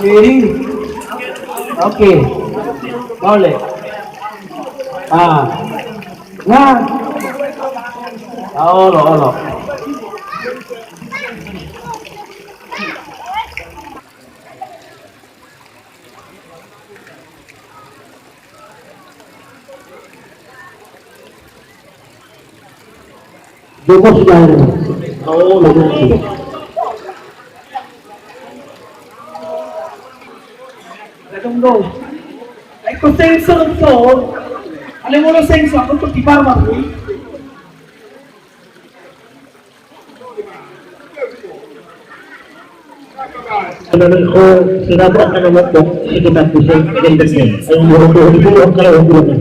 Ini. Oke. Boleh. Nah. Allah. Joko sudah ada. Nanti. Dong. Ecco senso non so. Avevano senso a tutto ti parla lui. Sinabi ang naman po, sikitat po siya, ganyan. Ay, yung ito ang kalawang po naman.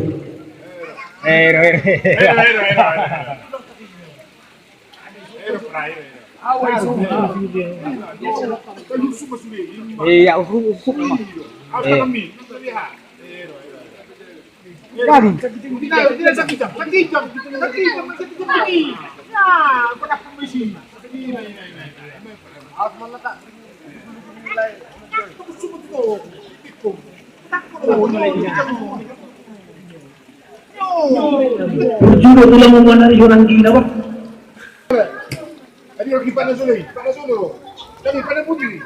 Berjuru tulang memanari orang gila, Pak. Tadi lagi panas dulu. Tadi panas putih.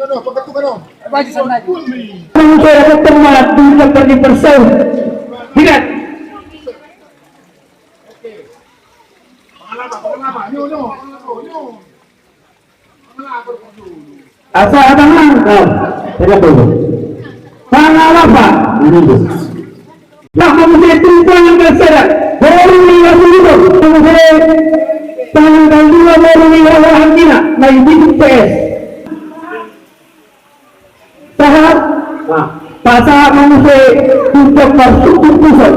No, pagkatukan no. Baji sana. Masyarakat tempat bisa pergi bersau. Lihat. Pangalaman. No. Asa abangan kau. Tidak dulu. Pangalaman. Ini dulu. Tak manusia tumpang yang berserak. Baru lihat dulu. Manusia tanggal 2 baru lihat orang Cina. Lagi di PS. Sahab. Pasal manusia untuk bersukun pusat.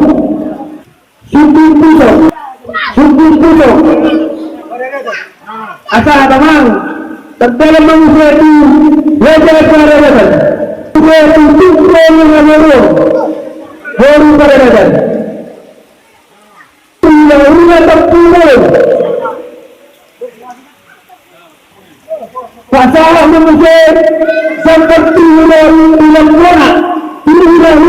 Sukun pusat. Asal abang. Tentang manusia itu wajah pada badan. Manusia itu tumpang yang berlalu. Baru pada badan. Rumah terpuluh. Pasal manusia seperti ulang mana? Ulang.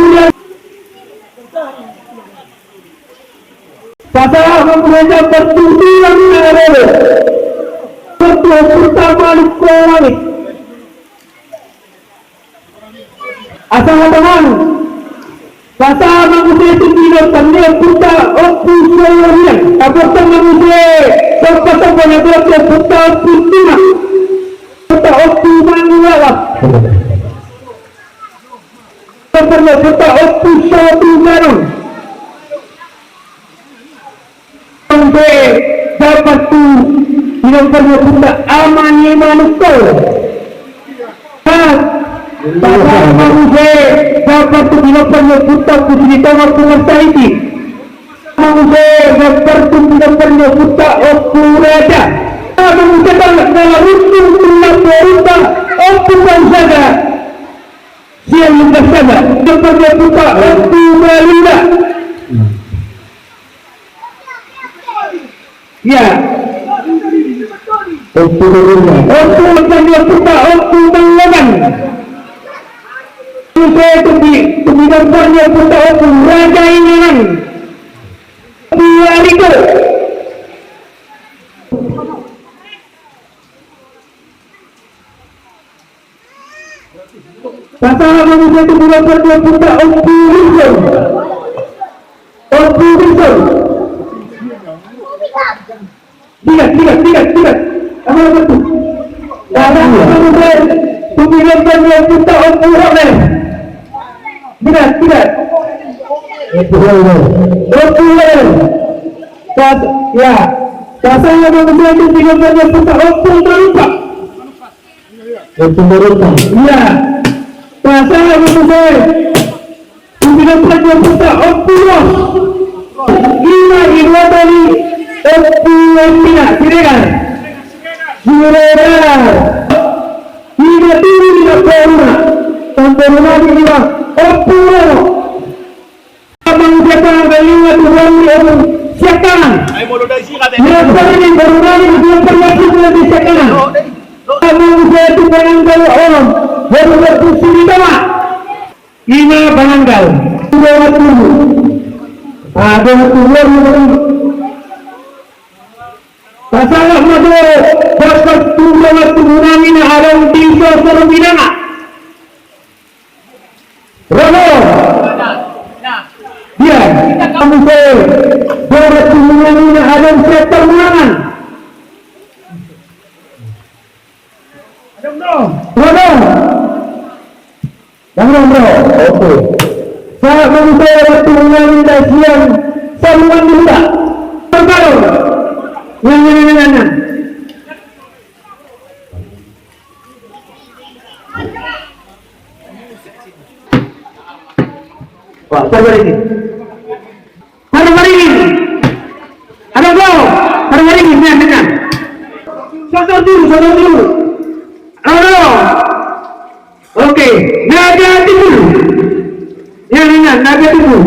Pasal manusia bertujuan ada. Betul pertama lupa. Asal abang. Pasal manusia itu tidak pandai puta opusorian. Apakah manusia sepatah banyak puta putina. Puta opumanualah. Seperti puta opusorian. Sampai dapat tu tidak perlu puta amani manusia. Pasal manusia dapat tu tidak perlu puta putri tawar kumasa ini. Manusia dapat tu tidak perlu puta opuraja. Manusia dalam hukum tidak perintah opuran saja. Siang juga saja. Tidak perlu puta opuralida. Ya. Opuralida. Opuralida puta opuralaman. Saya tidak pernah putar aku raja ini kan biar itu pasal manusia itu tidak pernah putar aku tidak apa itu darah manusia itu tidak pernah putar aku raja. Tidak. Betul. Ya. Pasal manusia itu tidak pernah putar opung terlupa. Ya. Pasal manusia itu tidak pernah putar opung. Gila tadi opung tidak, kan? Siregar. Tidak pernah. Sampai rumah dia. Opuro. Abang siapa yang kalian Tuhan yang siapa kanan. Ay mo lo dai si ka Lepas ini bermain dia termasuk di sisi kanan. Kamu saya itu penanggal orang baru berfungsi di tengah. Ini penanggal. Dua tunggu. Ada tunggu. Pasangan madu dapat tunggu waktu menangin halang tiga serbinang. Rono. Dia kamu saya dapat menangin halang sektor menangan. Rono. Jangan bro. Oke. Saya kamu saya waktu menangin dan siang sambungan dulu tak. Terbaru. Yang. Wah, sabar ini. Ada ini. Ada bro. Ada ini. Dengar. Sabar dulu. Halo. Oke. Naga dulu. Yang ingat, naga dulu.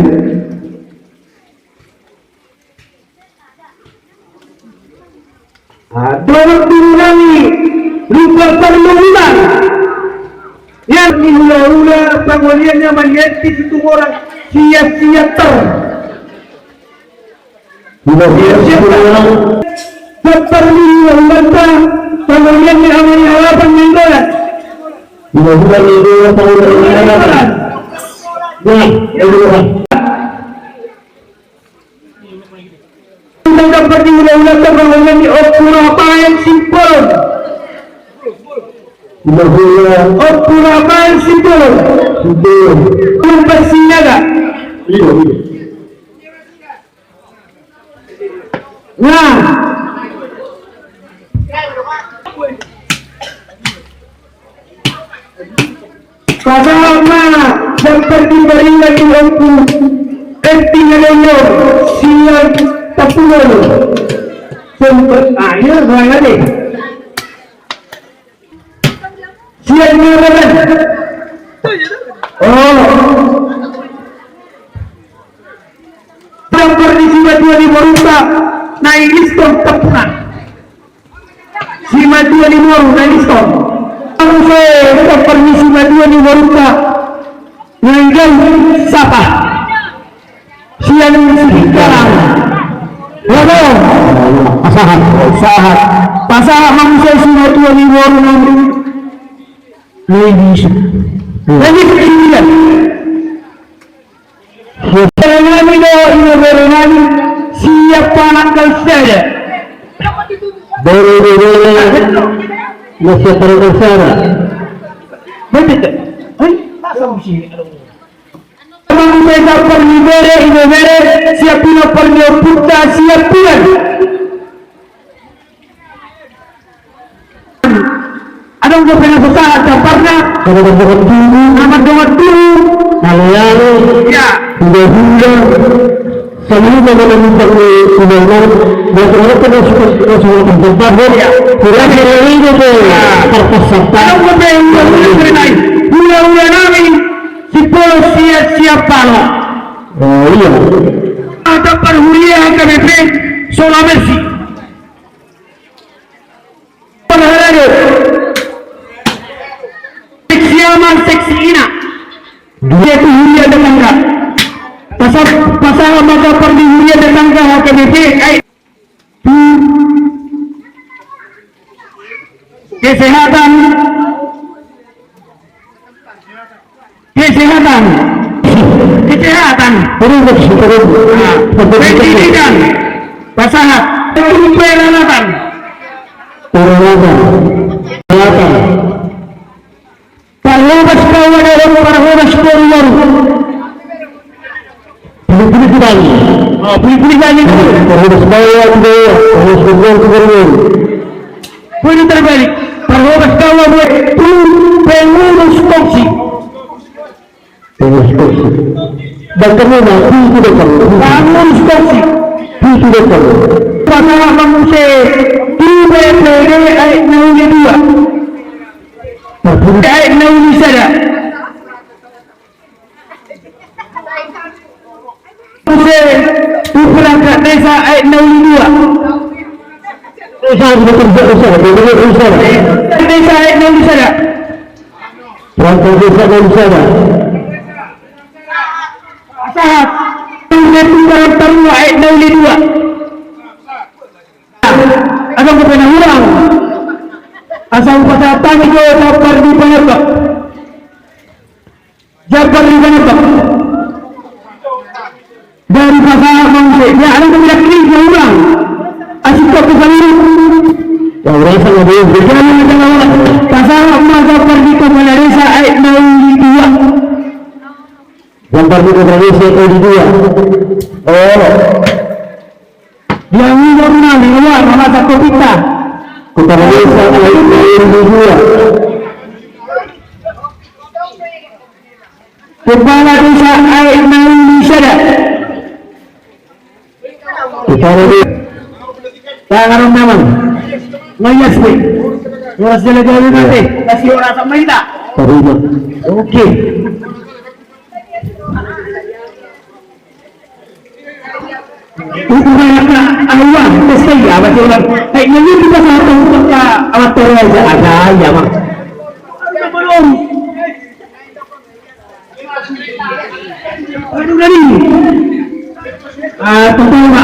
Dorong diulangi lupa perlindungan yang dihula-hula pangwaliannya menyentuh itu orang siap-siap perlindungan pangwaliannya amalnya harapan mingguan dapat diulang-ulang pangwalian di apa yang simpel apa yang simpel bersiaga nah Kasama seperti berilah di lampu entinya siap tapulol sempat akhir mana deh siap mana oh seperti siapa dua di Moruta naik listom tapunan siapa dua di Moruta naik listom kamu saya permisi dua di Moruta naik siapa siap sekarang Waduh, pasahat manusia semua tua di warung ladies kecilian berenang ini berenang siap panangkal saja masih panangkal saja betul manusia dapat ibere siapin perlu putra siapin ada yang pernah susah pernah amat dulu lalu ya hingga semua dalam undang-undang bagaimana sudah tempat ya kurang ini itu terpeserta bulan nami sipol siapa lo oh iya ada perhulian KBP Sulawesi perhari seksi ina dia itu hulia tetangga pasal maka perdi hulia tetangga KBP kesehatan pendidikan pasangan peralatan parhubas kawan dalam parhubas keluar pilih lagi parhubas bawah parhubas keluar poin terbalik parhubas kawan pengurus komisi dan kemudian itu depan pengurus komisi itu depan pasangan manusia tiba ayat nauni dua ayat nauni sada manusia ukuran desa ayat 62. Desa ayat 61. Perangkat desa dan sana. Sahat. Tunggalan taruna ayat 62. Akan ko pinahurang. Asal pasatan ko dapat di panabak. Jabar di panabak. Dari pasal mangse, dia ada tidak kiri orang. Asyik kau kesalahan. Ya orang sama dia. Jangan macam orang. Pasal masa pergi ke Malaysia ayat 62. Yang pergi ke Malaysia ayat 62. Oh. Yang ini pernah di luar masa kita. Ke Malaysia ayat 62. Kepala desa ayat 61. Tangan naman. Ngayas ni. Ngayas sila gawin natin. Kasi wala sa Manila. Okay. Ukuran na awan. Kasi yaman sila. Ay, ngayon kita sa atong pagka-amatora sa ada. Yaman. Ano belum? Ano na rin? Totoo ba?